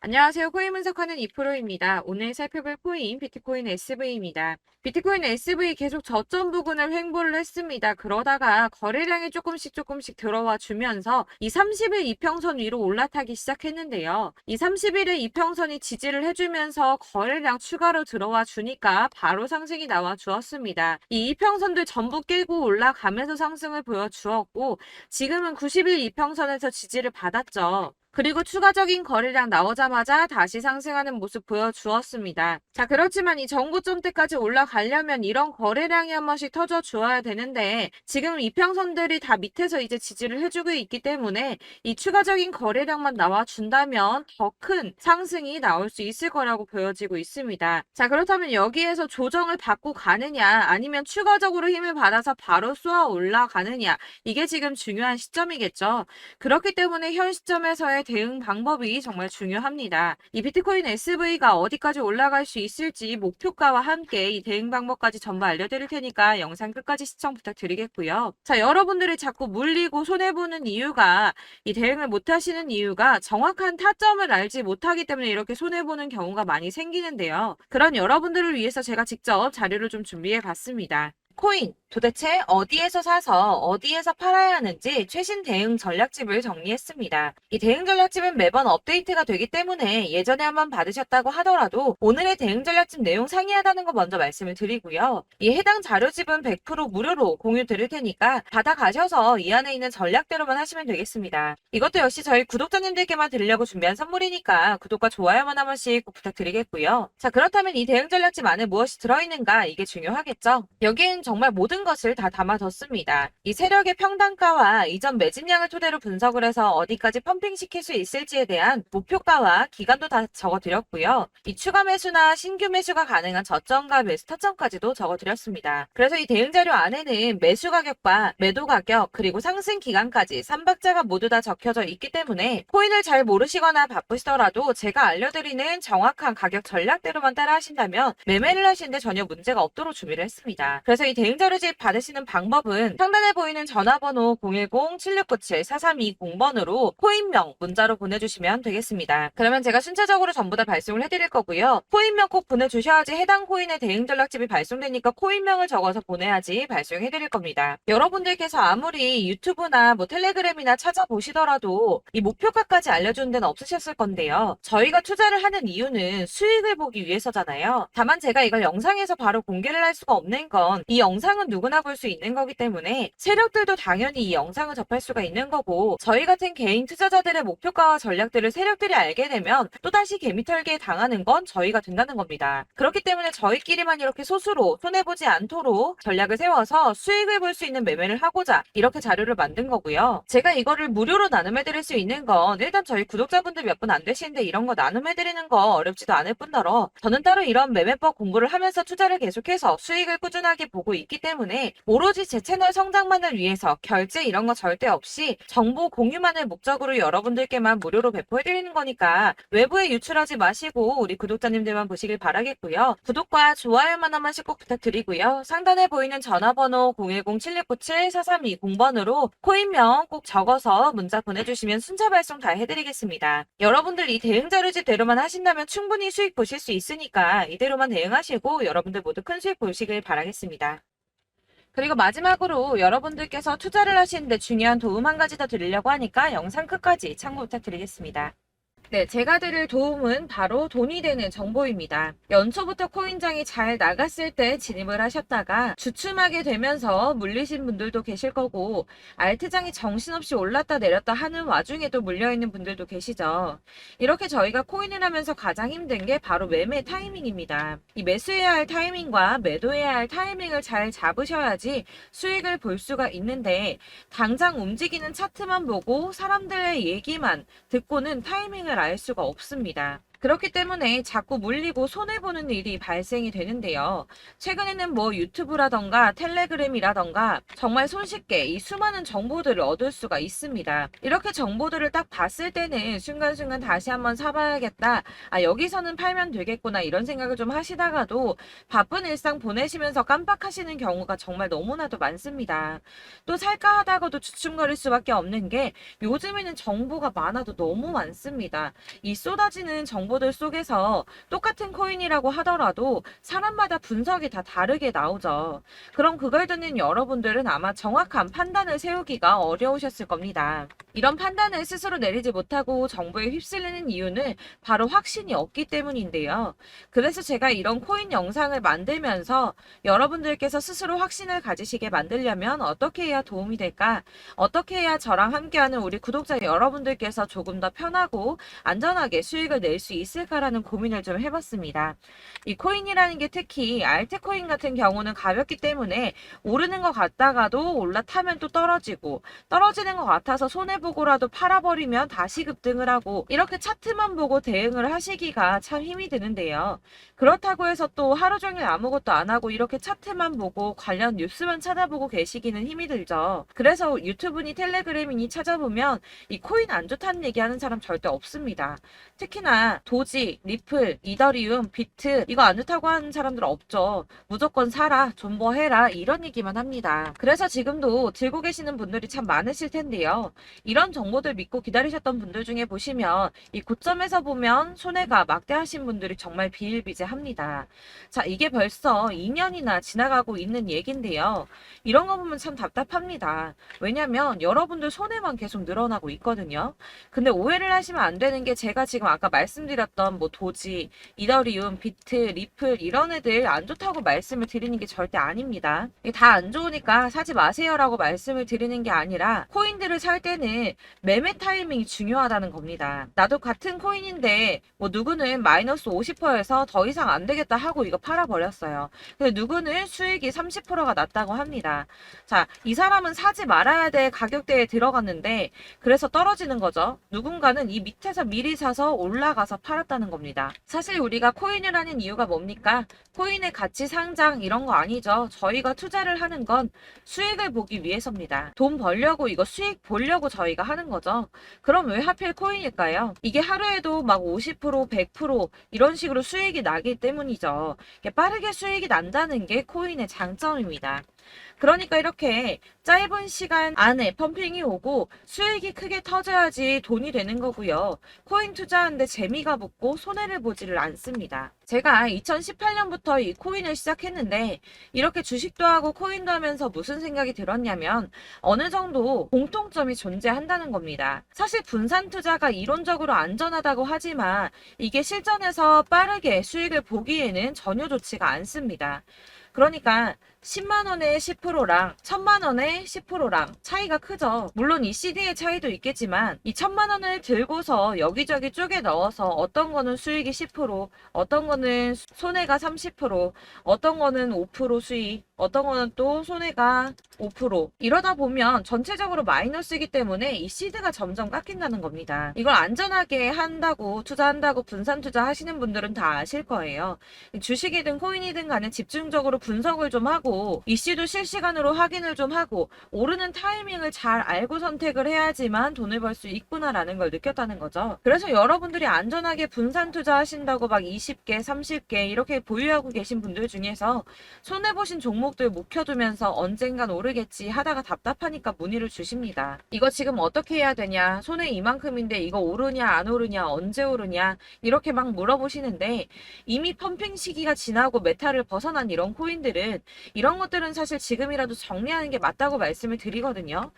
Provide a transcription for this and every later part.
안녕하세요. 코인 분석하는 이프로입니다. 오늘 살펴볼 코인 비트코인 SV입니다. 비트코인 SV 계속 저점 부근을 횡보를 했습니다. 그러다가 거래량이 조금씩 들어와 주면서 이 30일 이평선 위로 올라타기 시작했는데요. 이 30일의 이평선이 지지를 해주면서 거래량 추가로 들어와 주니까 바로 상승이 나와 주었습니다. 이 이평선들 전부 깨고 올라가면서 상승을 보여주었고 지금은 90일 이평선에서 지지를 받았죠. 그리고 추가적인 거래량 나오자마자 다시 상승하는 모습 보여주었습니다. 자, 그렇지만 이 정고점대까지 올라가려면 이런 거래량이 한 번씩 터져 주어야 되는데 지금 이평선들이 다 밑에서 이제 지지를 해주고 있기 때문에 이 추가적인 거래량만 나와준다면 더 큰 상승이 나올 수 있을 거라고 보여지고 있습니다. 자, 그렇다면 여기에서 조정을 받고 가느냐 아니면 추가적으로 힘을 받아서 바로 쏘아 올라가느냐 이게 지금 중요한 시점이겠죠. 그렇기 때문에 현 시점에서의 대응 방법이 정말 중요합니다. 이 비트코인 SV가 어디까지 올라갈 수 있을지 목표가와 함께 이 대응 방법까지 전부 알려드릴 테니까 영상 끝까지 시청 부탁드리겠고요. 자, 여러분들이 자꾸 물리고 손해보는 이유가 이 대응을 못하시는 이유가 정확한 타점을 알지 못하기 때문에 이렇게 손해보는 경우가 많이 생기는데요. 그런 여러분들을 위해서 제가 직접 자료를 좀 준비해 봤습니다. 코인 도대체 어디에서 사서 어디에서 팔아야 하는지 최신 대응 전략집을 정리했습니다. 이 대응 전략집은 매번 업데이트가 되기 때문에 예전에 한번 받으셨다고 하더라도 오늘의 대응 전략집 내용 상이하다는 거 먼저 말씀을 드리고요. 이 해당 자료집은 100% 무료로 공유 드릴 테니까 받아가셔서 이 안에 있는 전략대로만 하시면 되겠습니다. 이것도 역시 저희 구독자님들께만 드리려고 준비한 선물이니까 구독과 좋아요만 한 번씩 꼭 부탁드리겠고요. 자, 그렇다면 이 대응 전략집 안에 무엇이 들어있는가 이게 중요하겠죠. 여기엔 정말 모든 것을 다 담아뒀습니다. 이 세력의 평단가와 이전 매집량을 토대로 분석을 해서 어디까지 펌핑시킬 수 있을지에 대한 목표가와 기간도 다 적어드렸고요. 이 추가 매수나 신규 매수가 가능한 저점과 매수 타점까지도 적어드렸습니다. 그래서 이 대응 자료 안에는 매수 가격과 매도 가격 그리고 상승 기간까지 3박자가 모두 다 적혀져 있기 때문에 코인을 잘 모르시거나 바쁘시더라도 제가 알려드리는 정확한 가격 전략대로만 따라 하신다면 매매를 하시는데 전혀 문제가 없도록 준비를 했습니다. 그래서 이 대응 자료집 받으시는 방법은 상단에 보이는 전화번호 010-7697-4320번으로 코인명 문자로 보내주시면 되겠습니다. 그러면 제가 순차적으로 전부 다 발송을 해드릴 거고요. 코인명 꼭 보내주셔야지 해당 코인의 대응 전략집이 발송되니까 코인명을 적어서 보내야지 발송해드릴 겁니다. 여러분들께서 아무리 유튜브나 텔레그램이나 찾아보시더라도 이 목표가까지 알려주는 데는 없으셨을 건데요. 저희가 투자를 하는 이유는 수익을 보기 위해서잖아요. 다만 제가 이걸 영상에서 바로 공개를 할 수가 없는 건 이 영상은 누구나 볼 수 있는 거기 때문에 세력들도 당연히 이 영상을 접할 수가 있는 거고 저희 같은 개인 투자자들의 목표가와 전략들을 세력들이 알게 되면 또다시 개미털기에 당하는 건 저희가 된다는 겁니다. 그렇기 때문에 저희끼리만 이렇게 소수로 손해보지 않도록 전략을 세워서 수익을 볼 수 있는 매매를 하고자 이렇게 자료를 만든 거고요. 제가 이거를 무료로 나눔해드릴 수 있는 건 일단 저희 구독자분들 몇 분 안 되시는데 이런 거 나눔해드리는 거 어렵지도 않을 뿐더러 저는 따로 이런 매매법 공부를 하면서 투자를 계속해서 수익을 꾸준하게 보고 있기 때문에 오로지 제 채널 성장만을 위해서 결제 이런 거 절대 없이 정보 공유만을 목적으로 여러분들께만 무료로 배포해드리는 거니까 외부에 유출하지 마시고 우리 구독자님들만 보시길 바라겠고요. 구독과 좋아요만 한 번씩 꼭 부탁드리고요. 상단에 보이는 전화번호 010-7697-4320번으로 코인명 꼭 적어서 문자 보내주시면 순차 발송 다 해드리겠습니다. 여러분들 이 대응 자료집대로만 하신다면 충분히 수익 보실 수 있으니까 이대로만 대응하시고 여러분들 모두 큰 수익 보시길 바라겠습니다. 그리고 마지막으로 여러분들께서 투자를 하시는데 중요한 도움 한 가지 더 드리려고 하니까 영상 끝까지 참고 부탁드리겠습니다. 네, 제가 드릴 도움은 바로 돈이 되는 정보입니다. 연초부터 코인장이 잘 나갔을 때 진입을 하셨다가 주춤하게 되면서 물리신 분들도 계실 거고 알트장이 정신없이 올랐다 내렸다 하는 와중에도 물려있는 분들도 계시죠. 이렇게 저희가 코인을 하면서 가장 힘든 게 바로 매매 타이밍입니다. 이 매수해야 할 타이밍과 매도해야 할 타이밍을 잘 잡으셔야지 수익을 볼 수가 있는데 당장 움직이는 차트만 보고 사람들의 얘기만 듣고는 타이밍을 알 수가 없습니다. 그렇기 때문에 자꾸 물리고 손해보는 일이 발생이 되는데요. 최근에는 뭐 유튜브라던가 텔레그램이라던가 정말 손쉽게 이 수많은 정보들을 얻을 수가 있습니다. 이렇게 정보들을 딱 봤을 때는 순간순간 다시 한번 사봐야겠다. 아, 여기서는 팔면 되겠구나. 이런 생각을 좀 하시다가도 바쁜 일상 보내시면서 깜빡하시는 경우가 정말 너무나도 많습니다. 또 살까 하다가도 주춤거릴 수밖에 없는 게 요즘에는 정보가 많아도 너무 많습니다. 이 쏟아지는 정보들 속에서 똑같은 코인이라고 하더라도 사람마다 분석이 다 다르게 나오죠. 그럼 그걸 듣는 여러분들은 아마 정확한 판단을 세우기가 어려우셨을 겁니다. 이런 판단을 스스로 내리지 못하고 정보에 휩쓸리는 이유는 바로 확신이 없기 때문인데요. 그래서 제가 이런 코인 영상을 만들면서 여러분들께서 스스로 확신을 가지시게 만들려면 어떻게 해야 도움이 될까? 어떻게 해야 저랑 함께하는 우리 구독자 여러분들께서 조금 더 편하고 안전하게 수익을 낼 수 있을까라는 고민을 좀 해봤습니다. 이 코인이라는 게 특히 알트코인 같은 경우는 가볍기 때문에 오르는 것 같다가도 올라타면 또 떨어지고 떨어지는 것 같아서 손해보고라도 팔아버리면 다시 급등을 하고 이렇게 차트만 보고 대응을 하시기가 참 힘이 드는데요. 그렇다고 해서 또 하루 종일 아무것도 안 하고 이렇게 차트만 보고 관련 뉴스만 찾아보고 계시기는 힘이 들죠. 그래서 유튜브니 텔레그램이니 찾아보면 이 코인 안 좋다는 얘기하는 사람 절대 없습니다. 특히나 도지, 리플, 이더리움, 비트 이거 안 좋다고 하는 사람들 없죠. 무조건 사라, 존버해라 이런 얘기만 합니다. 그래서 지금도 들고 계시는 분들이 참 많으실 텐데요. 이런 정보들 믿고 기다리셨던 분들 중에 보시면 이 고점에서 보면 손해가 막대하신 분들이 정말 비일비재합니다. 자, 이게 벌써 2년이나 지나가고 있는 얘긴데요. 이런 거 보면 참 답답합니다. 왜냐면 여러분들 손해만 계속 늘어나고 있거든요. 근데 오해를 하시면 안 되는 게 제가 지금 아까 말씀드렸던 뭐 도지, 이더리움, 비트, 리플 이런 애들 안 좋다고 말씀을 드리는 게 절대 아닙니다. 다 안 좋으니까 사지 마세요라고 말씀을 드리는 게 아니라 코인들을 살 때는 매매 타이밍이 중요하다는 겁니다. 나도 같은 코인인데 뭐 누구는 마이너스 50%에서 더 이상 안 되겠다 하고 이거 팔아버렸어요. 근데 누구는 수익이 30%가 났다고 합니다. 자, 이 사람은 사지 말아야 될 가격대에 들어갔는데 그래서 떨어지는 거죠. 누군가는 이 밑에서 미리 사서 올라가서 팔았다는 겁니다. 사실 우리가 코인을 하는 이유가 뭡니까? 코인의 가치 상장 이런 거 아니죠. 저희가 투자를 하는 건 수익을 보기 위해서입니다. 돈 벌려고 이거 수익 보려고 저희가 하는 거죠. 그럼 왜 하필 코인일까요? 이게 하루에도 막 50%, 100% 이런 식으로 수익이 나기 때문이죠. 빠르게 수익이 난다는 게 코인의 장점입니다. 그러니까 이렇게 짧은 시간 안에 펌핑이 오고 수익이 크게 터져야지 돈이 되는 거고요. 코인 투자하는데 재미가 붙고 손해를 보지를 않습니다. 제가 2018년부터 이 코인을 시작했는데 이렇게 주식도 하고 코인도 하면서 무슨 생각이 들었냐면 어느 정도 공통점이 존재한다는 겁니다. 사실 분산 투자가 이론적으로 안전하다고 하지만 이게 실전에서 빠르게 수익을 보기에는 전혀 좋지가 않습니다. 그러니까 10만 원의 10%랑 1000만 원의 10%랑 차이가 크죠. 물론 이 CD의 차이도 있겠지만 이 1000만 원을 들고서 여기저기 쪼개 넣어서 어떤 거는 수익이 10%, 어떤 거는 손해가 30%, 어떤 거는 5% 수익, 어떤 거는 또 손해가 5%. 이러다 보면 전체적으로 마이너스이기 때문에 이 시드가 점점 깎인다는 겁니다. 이걸 안전하게 한다고 투자한다고 분산 투자하시는 분들은 다 아실 거예요. 주식이든 코인이든 간에 집중적으로 분석을 좀 하고 이슈도 실시간으로 확인을 좀 하고 오르는 타이밍을 잘 알고 선택을 해야지만 돈을 벌 수 있구나라는 걸 느꼈다는 거죠. 그래서 여러분들이 안전하게 분산 투자하신다고 막 20개, 30개 이렇게 보유하고 계신 분들 중에서 손해보신 종목들 묵혀두면서 언젠간 오르겠지 하다가 답답하니까 문의를 주십니다. 이거 지금 어떻게 해야 되냐? 손해 이만큼인데 이거 오르냐 안 오르냐 언제 오르냐 이렇게 막 물어보시는데 이미 펌핑 시기가 지나고 메타를 벗어난 이런 코인들은 이런 것들은 사실 지금이라도 정리하는 게 맞다고 말씀을 드리거든요.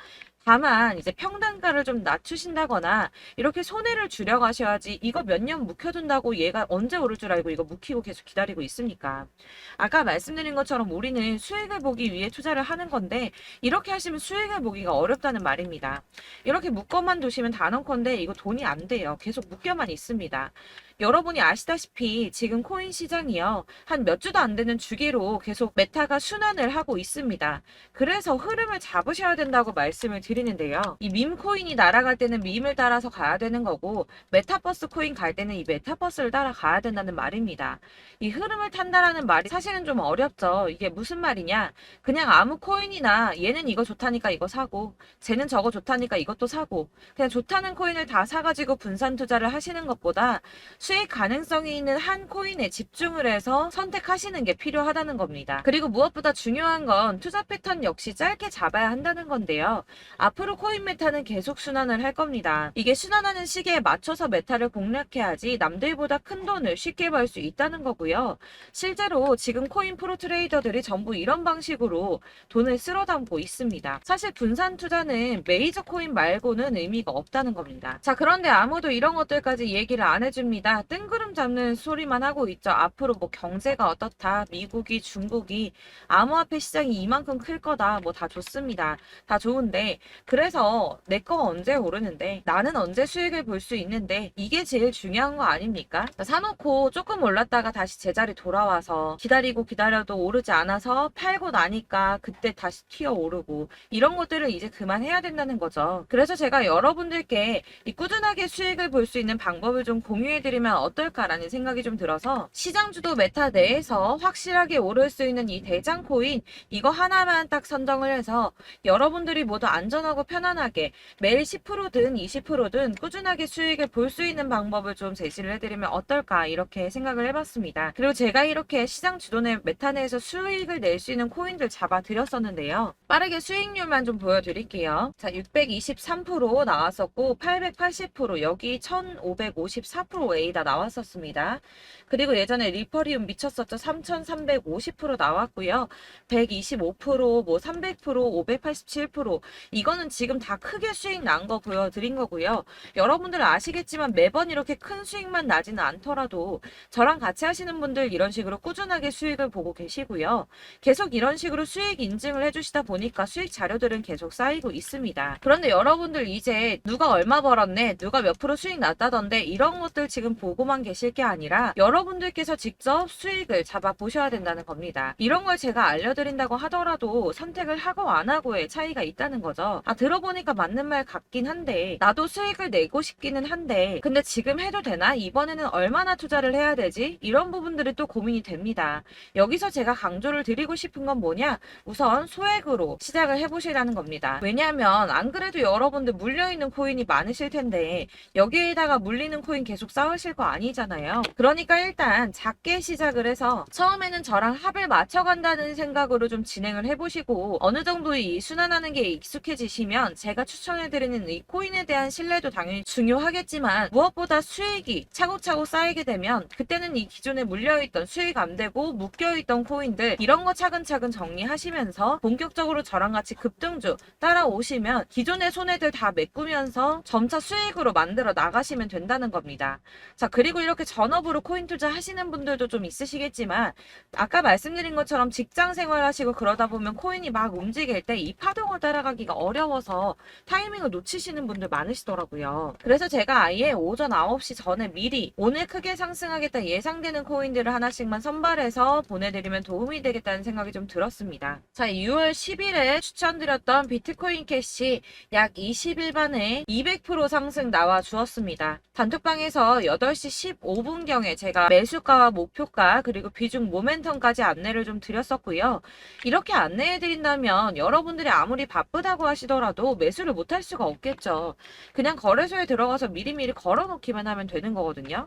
다만 이제 평단가를 좀 낮추신다거나 이렇게 손해를 줄여가셔야지 이거 몇 년 묵혀둔다고 얘가 언제 오를 줄 알고 이거 묵히고 계속 기다리고 있습니까? 아까 말씀드린 것처럼 우리는 수익을 보기 위해 투자를 하는 건데 이렇게 하시면 수익을 보기가 어렵다는 말입니다. 이렇게 묶어만 두시면 단언컨대 이거 돈이 안 돼요. 계속 묶여만 있습니다. 여러분이 아시다시피 지금 코인 시장이요. 한 몇 주도 안 되는 주기로 계속 메타가 순환을 하고 있습니다. 그래서 흐름을 잡으셔야 된다고 말씀을 드립니다. 드리는데요. 이 밈 코인이 날아갈 때는 밈을 따라서 가야 되는 거고, 메타버스 코인 갈 때는 이 메타버스를 따라가야 된다는 말입니다. 이 흐름을 탄다라는 말이 사실은 좀 어렵죠. 이게 무슨 말이냐? 그냥 아무 코인이나 얘는 이거 좋다니까 이거 사고, 쟤는 저거 좋다니까 이것도 사고, 그냥 좋다는 코인을 다 사가지고 분산 투자를 하시는 것보다 수익 가능성이 있는 한 코인에 집중을 해서 선택하시는 게 필요하다는 겁니다. 그리고 무엇보다 중요한 건 투자 패턴 역시 짧게 잡아야 한다는 건데요. 앞으로 코인 메타는 계속 순환을 할 겁니다. 이게 순환하는 시기에 맞춰서 메타를 공략해야지 남들보다 큰 돈을 쉽게 벌 수 있다는 거고요. 실제로 지금 코인 프로 트레이더들이 전부 이런 방식으로 돈을 쓸어 담고 있습니다. 사실 분산 투자는 메이저 코인 말고는 의미가 없다는 겁니다. 자, 그런데 아무도 이런 것들까지 얘기를 안 해줍니다. 뜬구름 잡는 소리만 하고 있죠. 앞으로 뭐 경제가 어떻다, 미국이, 중국이, 암호화폐 시장이 이만큼 클 거다, 뭐 다 좋습니다. 다 좋은데, 그래서 내 거 언제 오르는데, 나는 언제 수익을 볼 수 있는데, 이게 제일 중요한 거 아닙니까? 사놓고 조금 올랐다가 다시 제자리 돌아와서 기다리고 기다려도 오르지 않아서 팔고 나니까 그때 다시 튀어 오르고, 이런 것들을 이제 그만해야 된다는 거죠. 그래서 제가 여러분들께 이 꾸준하게 수익을 볼 수 있는 방법을 좀 공유해드리면 어떨까라는 생각이 좀 들어서, 시장주도 메타 내에서 확실하게 오를 수 있는 이 대장 코인, 이거 하나만 딱 선정을 해서 여러분들이 모두 안전하고 편안하게 매일 10%든 20%든 꾸준하게 수익을 볼 수 있는 방법을 좀 제시를 해드리면 어떨까, 이렇게 생각을 해봤습니다. 그리고 제가 이렇게 시장 주도내 메타 내에서 수익을 낼 수 있는 코인들 잡아드렸었는데요. 빠르게 수익률만 좀 보여드릴게요. 자, 623% 나왔었고 880%, 여기 1554% 다 나왔었습니다. 그리고 예전에 리퍼리움 미쳤었죠. 3350% 나왔고요. 125%, 뭐 300%, 587%, 이거는 지금 다 크게 수익 난 거 보여드린 거고요. 여러분들 아시겠지만 매번 이렇게 큰 수익만 나지는 않더라도 저랑 같이 하시는 분들 이런 식으로 꾸준하게 수익을 보고 계시고요. 계속 이런 식으로 수익 인증을 해주시다 보니까 수익 자료들은 계속 쌓이고 있습니다. 그런데 여러분들 이제 누가 얼마 벌었네, 누가 몇 프로 수익 났다던데, 이런 것들 지금 보고만 계실 게 아니라 여러분들께서 직접 수익을 잡아 보셔야 된다는 겁니다. 이런 걸 제가 알려드린다고 하더라도 선택을 하고 안 하고의 차이가 있다는 거죠. 들어보니까 맞는 말 같긴 한데, 나도 수익을 내고 싶기는 한데 근데 지금 해도 되나? 이번에는 얼마나 투자를 해야 되지? 이런 부분들이 또 고민이 됩니다. 여기서 제가 강조를 드리고 싶은 건 뭐냐? 우선 소액으로 시작을 해보시라는 겁니다. 왜냐하면 안 그래도 여러분들 물려있는 코인이 많으실 텐데 여기에다가 물리는 코인 계속 쌓으실 거 아니잖아요. 그러니까 일단 작게 시작을 해서 처음에는 저랑 합을 맞춰간다는 생각으로 좀 진행을 해보시고, 어느 정도 이 순환하는 게 익숙해지시면 제가 추천해드리는 이 코인에 대한 신뢰도 당연히 중요하겠지만, 무엇보다 수익이 차곡차곡 쌓이게 되면 그때는 이 기존에 물려있던 수익 안 되고 묶여있던 코인들, 이런 거 차근차근 정리하시면서 본격적으로 저랑 같이 급등주 따라오시면 기존의 손해들 다 메꾸면서 점차 수익으로 만들어 나가시면 된다는 겁니다. 자, 그리고 이렇게 전업으로 코인 투자 하시는 분들도 좀 있으시겠지만, 아까 말씀드린 것처럼 직장 생활 하시고 그러다 보면 코인이 막 움직일 때 이 파동을 따라가기가 어려워서 타이밍을 놓치시는 분들 많으시더라고요. 그래서 제가 아예 오전 9시 전에 미리 오늘 크게 상승하겠다 예상되는 코인들을 하나씩만 선발해서 보내드리면 도움이 되겠다는 생각이 좀 들었습니다. 자, 6월 10일에 추천드렸던 비트코인 캐시 약 20일 만에 200% 상승 나와 주었습니다. 단톡방에서 8시 15분경에 제가 매수가와 목표가 그리고 비중 모멘텀까지 안내를 좀 드렸었고요. 이렇게 안내해드린다면 여러분들이 아무리 바쁘다고 하시더라도 매수를 못할 수가 없겠죠. 그냥 거래소에 들어가서 미리미리 걸어놓기만 하면 되는 거거든요.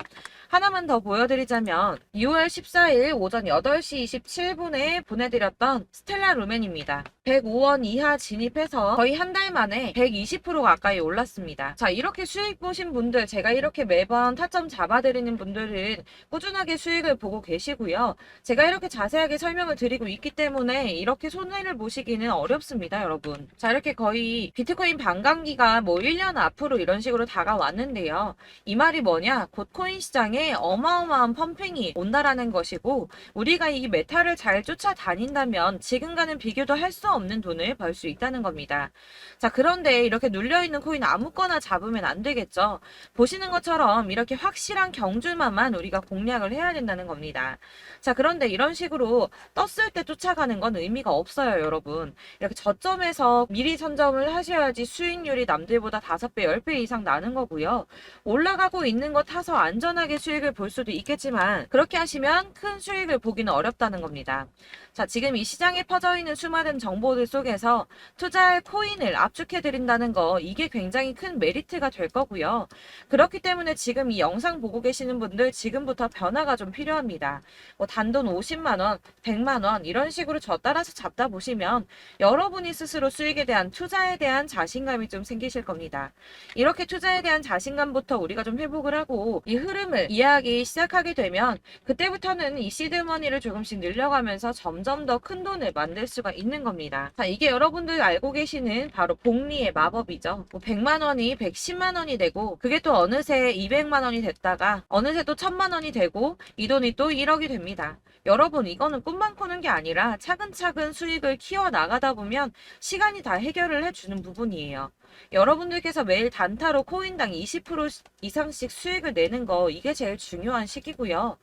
하나만 더 보여드리자면 6월 14일 오전 8시 27분에 보내드렸던 스텔라 루멘입니다. 105원 이하 진입해서 거의 한 달 만에 120% 가까이 올랐습니다. 자, 이렇게 수익 보신 분들, 제가 이렇게 매번 타점 잡아드리는 분들은 꾸준하게 수익을 보고 계시고요. 제가 이렇게 자세하게 설명을 드리고 있기 때문에 이렇게 손해를 보시기는 어렵습니다, 여러분. 자, 이렇게 거의 비트코인 반감기가 뭐 1년 앞으로 이런 식으로 다가왔는데요. 이 말이 뭐냐? 곧 코인 시장에 때문에 어마어마한 펌핑이 온다라는 것이고, 우리가 이 메타를 잘 쫓아다닌다면 지금과는 비교도 할 수 없는 돈을 벌 수 있다는 겁니다. 자, 그런데 이렇게 눌려있는 코인 아무거나 잡으면 안 되겠죠. 보시는 것처럼 이렇게 확실한 경주만만 우리가 공략을 해야 된다는 겁니다. 자, 그런데 이런 식으로 떴을 때 쫓아가는 건 의미가 없어요, 여러분. 이렇게 저점에서 미리 선점을 하셔야지 수익률이 남들보다 5배, 10배 이상 나는 거고요. 올라가고 있는 거 타서 안전하게 수익을 볼 수도 있겠지만, 그렇게 하시면 큰 수익을 보기는 어렵다는 겁니다. 자, 지금 이 시장에 퍼져 있는 수많은 정보들 속에서 투자할 코인을 압축해 드린다는 거, 이게 굉장히 큰 메리트가 될 거고요. 그렇기 때문에 지금 이 영상 보고 계시는 분들 지금부터 변화가 좀 필요합니다. 뭐 단돈 50만 원, 100만 원 이런 식으로 저 따라서 잡다 보시면 여러분이 스스로 수익에 대한, 투자에 대한 자신감이 좀 생기실 겁니다. 이렇게 투자에 대한 자신감부터 우리가 좀 회복을 하고 이 흐름을 이해하기 시작하게 되면 그때부터는 이 시드머니를 조금씩 늘려가면서 점점 더 큰 돈을 만들 수가 있는 겁니다. 자, 이게 여러분들 알고 계시는 바로 복리의 마법이죠. 뭐 100만 원이 110만 원이 되고, 그게 또 어느새 200만 원이 됐다가 어느새 또 1000만 원이 되고, 이 돈이 또 1억이 됩니다. 여러분, 이거는 꿈만 꾸는 게 아니라 차근차근 수익을 키워 나가다 보면 시간이 다 해결을 해주는 부분이에요. 여러분들께서 매일 단타로 코인당 20% 이상씩 수익을 내는 거, 이게 제일 중요한 시기고요.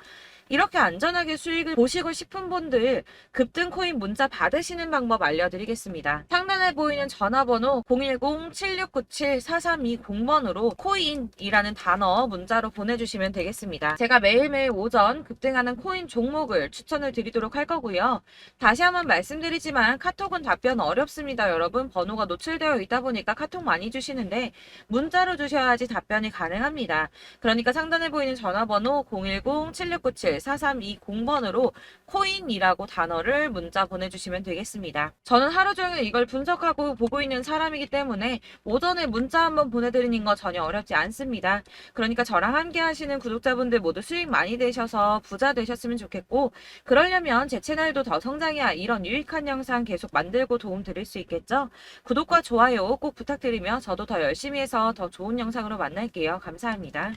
이렇게 안전하게 수익을 보시고 싶은 분들 급등 코인 문자 받으시는 방법 알려드리겠습니다. 상단에 보이는 전화번호 010-7697-4320번으로 코인이라는 단어 문자로 보내주시면 되겠습니다. 제가 매일매일 오전 급등하는 코인 종목을 추천을 드리도록 할 거고요. 다시 한번 말씀드리지만 카톡은 답변 어렵습니다. 여러분, 번호가 노출되어 있다 보니까 카톡 많이 주시는데 문자로 주셔야지 답변이 가능합니다. 그러니까 상단에 보이는 전화번호 010-7697-4320번으로 코인이라고 단어를 문자 보내주시면 되겠습니다. 저는 하루 종일 이걸 분석하고 보고 있는 사람이기 때문에 오전에 문자 한번 보내드리는 거 전혀 어렵지 않습니다. 그러니까 저랑 함께 하시는 구독자분들 모두 수익 많이 되셔서 부자 되셨으면 좋겠고, 그러려면 제 채널도 더 성장해야 이런 유익한 영상 계속 만들고 도움 드릴 수 있겠죠? 구독과 좋아요 꼭 부탁드리며 저도 더 열심히 해서 더 좋은 영상으로 만날게요. 감사합니다.